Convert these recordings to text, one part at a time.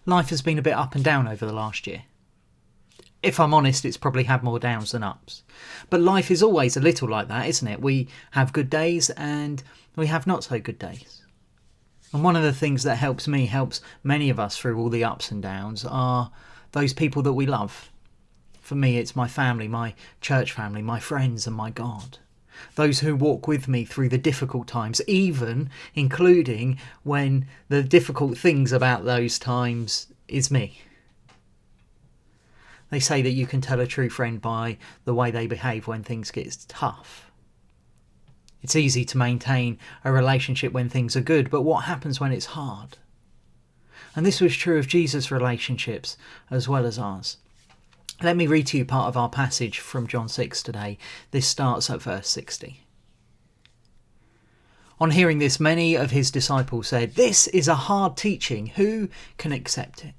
Life has been a bit up and down over the last year. If I'm honest, it's probably had more downs than ups. But life is always a little like that, isn't it? We have good days and we have not so good days. And one of the things that helps many of us through all the ups and downs are those people that we love. For me, it's my family, my church family, my friends and my God. Those who walk with me through the difficult times, even including when the difficult things about those times is me. They say that you can tell a true friend by the way they behave when things get tough. It's easy to maintain a relationship when things are good, but what happens when it's hard? And this was true of Jesus' relationships as well as ours. Let me read to you part of our passage from John 6 today. This starts at verse 60. On hearing this, many of his disciples said, "This is a hard teaching. Who can accept it?"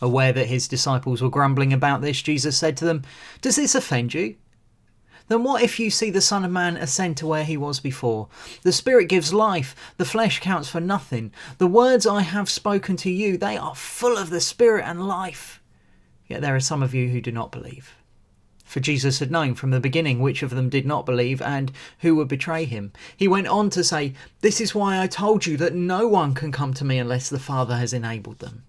Aware that his disciples were grumbling about this, Jesus said to them, "Does this offend you? Then what if you see the Son of Man ascend to where he was before? The Spirit gives life, the flesh counts for nothing. The words I have spoken to you, they are full of the Spirit and life. Yet there are some of you who do not believe." For Jesus had known from the beginning which of them did not believe and who would betray him. He went on to say, "This is why I told you that no one can come to me unless the Father has enabled them."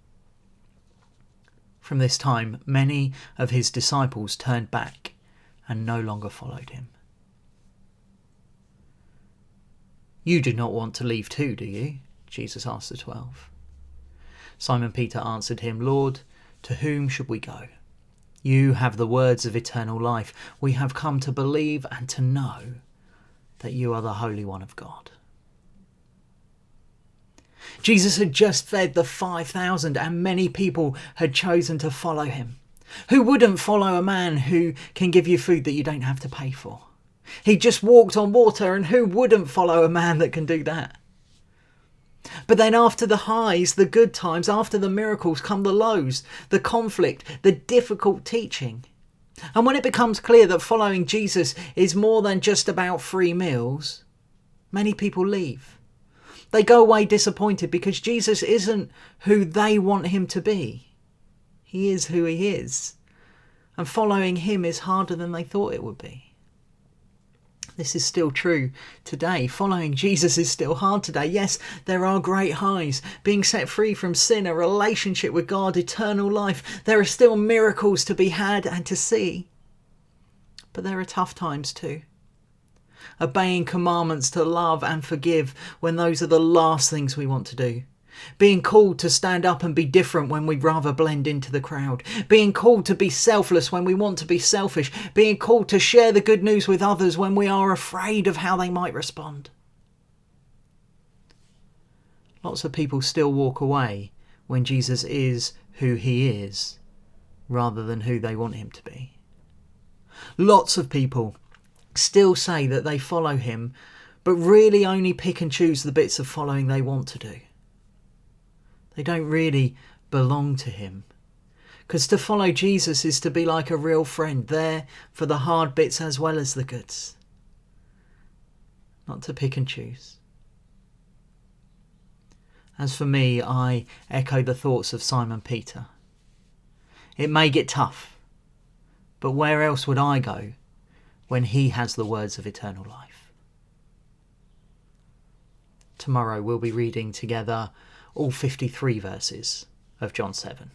From this time, many of his disciples turned back and no longer followed him. "You do not want to leave too, do you?" Jesus asked the 12. Simon Peter answered him, "Lord, to whom should we go? You have the words of eternal life. We have come to believe and to know that you are the Holy One of God." Jesus had just fed the 5,000 and many people had chosen to follow him. Who wouldn't follow a man who can give you food that you don't have to pay for? He just walked on water, and who wouldn't follow a man that can do that? But then after the highs, the good times, after the miracles come the lows, the conflict, the difficult teaching. And when it becomes clear that following Jesus is more than just about free meals, many people leave. They go away disappointed because Jesus isn't who they want him to be. He is who he is. And following him is harder than they thought it would be. This is still true today. Following Jesus is still hard today. Yes, there are great highs. Being set free from sin, a relationship with God, eternal life. There are still miracles to be had and to see. But there are tough times too. Obeying commandments to love and forgive when those are the last things we want to do. Being called to stand up and be different when we'd rather blend into the crowd. Being called to be selfless when we want to be selfish. Being called to share the good news with others when we are afraid of how they might respond. Lots of people still walk away when Jesus is who he is, rather than who they want him to be. Lots of people still say that they follow him, but really only pick and choose the bits of following they want to do. They don't really belong to him. Because to follow Jesus is to be like a real friend, there for the hard bits as well as the goods. Not to pick and choose. As for me, I echo the thoughts of Simon Peter. It may get tough, but where else would I go when he has the words of eternal life? Tomorrow we'll be reading together all 53 verses of John 7.